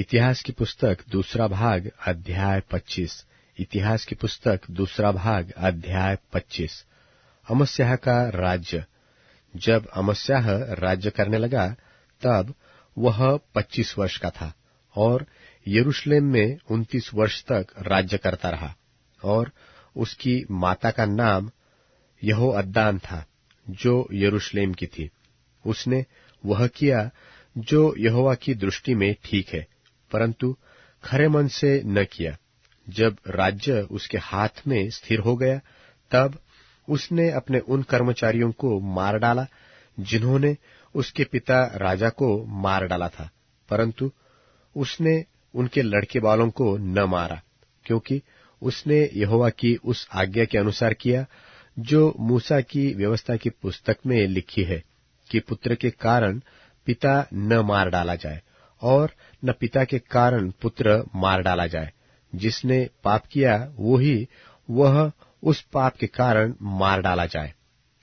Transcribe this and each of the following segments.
इतिहास की पुस्तक दूसरा भाग अध्याय 25। इतिहास की पुस्तक दूसरा भाग अध्याय 25। अमस्याह का राज्य। जब अमस्याह राज्य करने लगा तब वह 25 वर्ष का था और यरूशलेम में 29 वर्ष तक राज्य करता रहा। और उसकी माता का नाम यहोअद्दान था, जो यरूशलेम की थी। उसने वह किया जो यहोवा की दृष्टि में ठीक है, परंतु खरे मन से न किया। जब राज्य उसके हाथ में स्थिर हो गया तब उसने अपने उन कर्मचारियों को मार डाला जिन्होंने उसके पिता राजा को मार डाला था, परंतु उसने उनके लड़के बालों को न मारा, क्योंकि उसने यहोवा की उस आज्ञा के अनुसार किया जो मूसा की व्यवस्था की पुस्तक में लिखी है कि पुत्र के कारण पिता न मार डाला जाए और न पिता के कारण पुत्र मार डाला जाए। जिसने पाप किया वह उस पाप के कारण मार डाला जाए।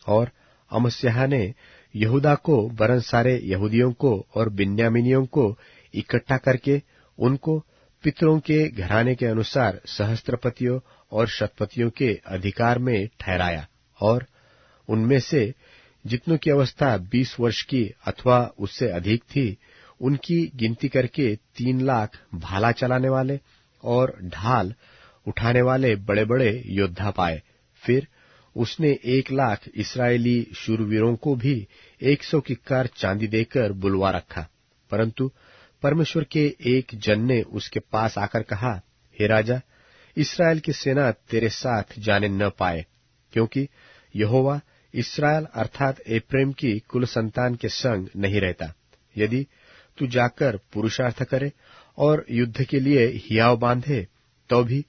और अमस्याह ने यहूदा को वरन सारे यहूदियों को और बिन्यामीनियों को इकट्ठा करके उनको पितरों के घराने के अनुसार सहस्त्रपतियों और शतपतियों के अधिकार में ठहराया। और उनमें से जितनों की अवस्था 20 वर्ष की अथवा उससे अधिक थी, उनकी गिनती करके 3 लाख भाला चलाने वाले और ढाल उठाने वाले बड़े बड़े योद्धा पाए। फिर उसने 1 लाख इस्राएली शूरवीरों को भी 100 किक्कार चांदी देकर बुलवा रखा। परंतु परमेश्वर के एक जन ने उसके पास आकर कहा, हे राजा, इस्राएल की सेना तेरे साथ जाने न पाए, क्योंकि यहोवा इस्राएल अर्थात एप्रैम की कुल संतान के संग नहीं रहता। यदि तू जाकर पुरुषार्थ करे और युद्ध के लिए हियाव बांधे, तो भी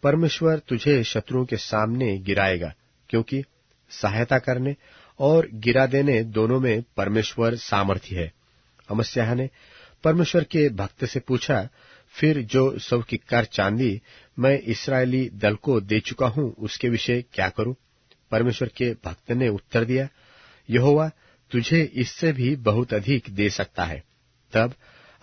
परमेश्वर तुझे शत्रुओं के सामने गिराएगा, क्योंकि सहायता करने और गिरा देने दोनों में परमेश्वर सामर्थी है। अमस्याह ने परमेश्वर के भक्त से पूछा, फिर जो 100 किक्कार चांदी मैं इस्राएली दल को दे चुका हूं, उसके विषय क्या करूं? परमेश्वर के भक्त ने उत्तर दिया, यहोवा तुझे इससे भी बहुत अधिक दे सकता है। तब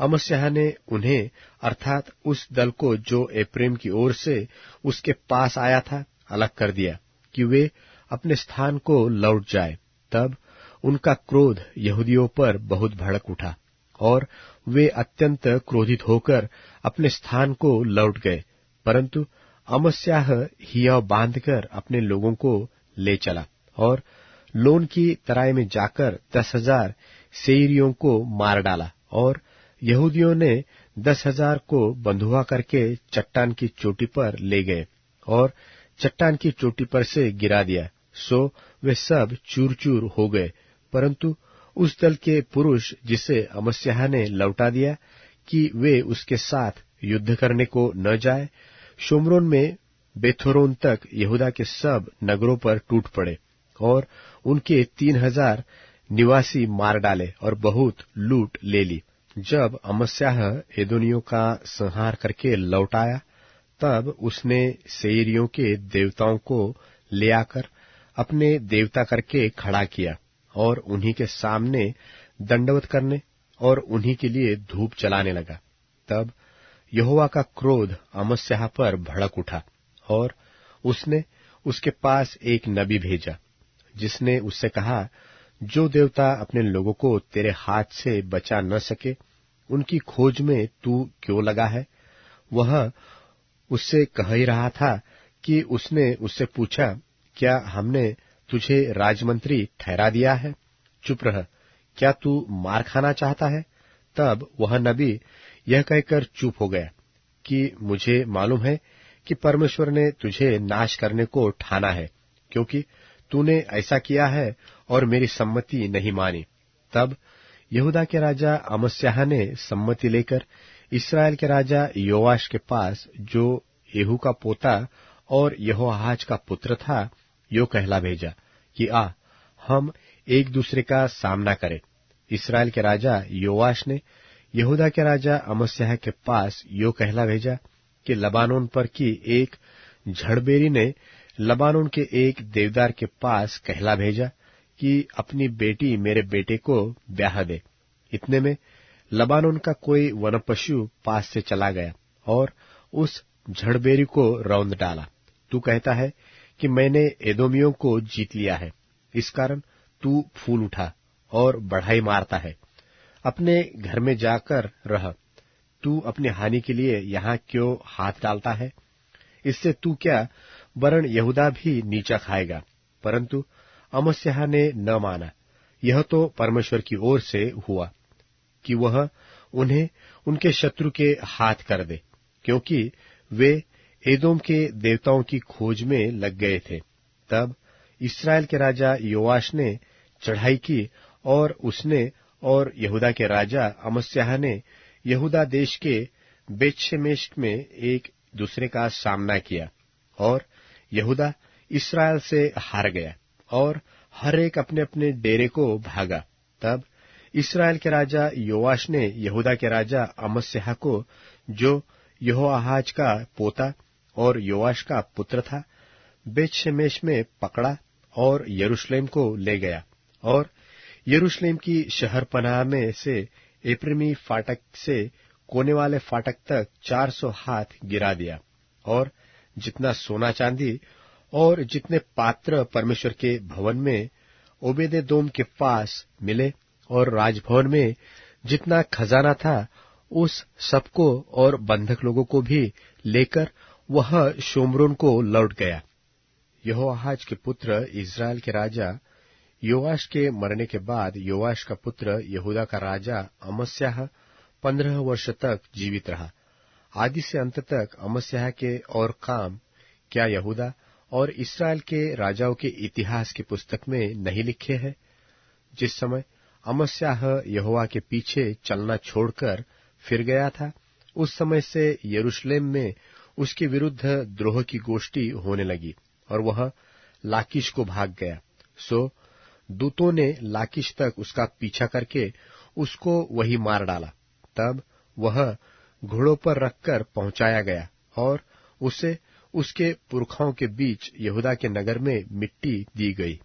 अमस्याह ने उन्हें अर्थात उस दल को जो एप्रैम की ओर से उसके पास आया था, अलग कर दिया कि वे अपने स्थान को लौट जाए। तब उनका क्रोध यहूदियों पर बहुत भड़क उठा और वे अत्यंत क्रोधित होकर अपने स्थान को लौट गए। परंतु अमस्याह हियाव बांधकर अपने लोगों को ले चला और लोन की तराई में जाकर 10,000 सेईरियों को मार डाला। और यहूदियों ने 10,000 को बंधुआ करके चट्टान की चोटी पर ले गए और चट्टान की चोटी पर से गिरा दिया, सो वे सब चूर चूर हो गए। परंतु उस दल के पुरुष जिसे अमस्याह ने लौटा दिया कि वे उसके साथ युद्ध करने को न जाए, शोम्रोन में बेथोरोन तक यहूदा के सब नगरों पर टूट पड़े और उनके 3,000 निवासी मार डाले और बहुत लूट ले ली। जब अमस्याह एदोनियों का संहार करके लौट आया, तब उसने सेईरियों के देवताओं को ले आकर अपने देवता करके खड़ा किया और उन्हीं के सामने दंडवत करने और उन्हीं के लिए धूप जलाने लगा। तब यहोवा का क्रोध अमस्याह पर भड़क उठा और उसने उसके पास एक नबी भेजा, जिसने उससे कहा, जो देवता अपने लोगों को तेरे हाथ से बचा न सके, उनकी खोज में तू क्यों लगा है? वह उससे कह ही रहा था कि उसने उससे पूछा, क्या हमने तुझे राजमंत्री ठहरा दिया है? चुप रह, क्या तू मार खाना चाहता है? तब वह नबी यह कहकर चुप हो गया कि मुझे मालूम है कि परमेश्वर ने तुझे नाश करने को ठाना है, क्योंकि तूने ऐसा किया है और मेरी सम्मति नहीं मानी। तब यहूदा के राजा अमस्याह ने सम्मति लेकर इस्राएल के राजा योआश के पास, जो येहू का पोता और यहोआहाज का पुत्र था, यो कहला भेजा कि आ, हम एक दूसरे का सामना करें। इस्राएल के राजा योआश ने यहूदा के राजा अमस्याह के पास यो कहला भेजा कि लबानोन पर की एक झड़बेरी ने लबानोन के एक देवदार के पास कहला भेजा कि अपनी बेटी मेरे बेटे को ब्याह दे। इतने में लबानोन का कोई वनपशु पास से चला गया और उस झड़बेरी को रौंद डाला। तू कहता है कि मैंने एदोमियों को जीत लिया है, इस कारण तू फूल उठा और बढ़ाई मारता है। अपने घर में जाकर रह, तू अपनी हानि के लिए यहाँ क्यों हाथ डालता है? इससे तू क्या वरन यहूदा भी नीचा खाएगा। परंतु अमस्याह ने न माना। यह तो परमेश्वर की ओर से हुआ कि वह उन्हें उनके शत्रु के हाथ कर दे, क्योंकि वे एदोम के देवताओं की खोज में लग गए थे। तब इस्राएल के राजा योआश ने चढ़ाई की और उसने और यहूदा के राजा अमस्याह ने यहूदा देश के बेतशेमेश में एक दूसरे का सामना किया और यहूदा इस्राएल से हार गया और हर एक अपने अपने डेरे को भागा। तब इस्राएल के राजा योआश ने यहूदा के राजा अमस्याह को, जो यहोआहाज का पोता और योआश का पुत्र था, बेतशेमेश में पकड़ा और यरूशलेम को ले गया और यरूशलेम की शहरपनाह में से एप्रैमी फाटक से कोने वाले फाटक तक 400 हाथ गिरा दिया। और जितना सोना चांदी और जितने पात्र परमेश्वर के भवन में ओबेदेदोम के पास मिले और राजभवन में जितना खजाना था, उस सबको और बंधक लोगों को भी लेकर वह शोम्रोन को लौट गया। यहोआहाज के पुत्र इस्राएल के राजा योआश के मरने के बाद योआश का पुत्र यहूदा का राजा अमस्याह 15 वर्ष तक जीवित रहा। आदि से अंत तक अमस्याह के और काम क्या यहूदा और इस्राएल के राजाओं के इतिहास की पुस्तक में नहीं लिखे हैं? जिस समय अमस्याह यहोवा के पीछे चलना छोड़कर फिर गया था, उस समय से यरूशलेम में उसके विरुद्ध द्रोह की गोष्ठी होने लगी और वह लाकीश को भाग गया। सो दूतों ने लाकीश तक उसका पीछा करके उसको वही मार डाला। तब वह घोड़ों पर रखकर पहुंचाया गया और उसे उसके पुरखाओं के बीच यहूदा के नगर में मिट्टी दी गई।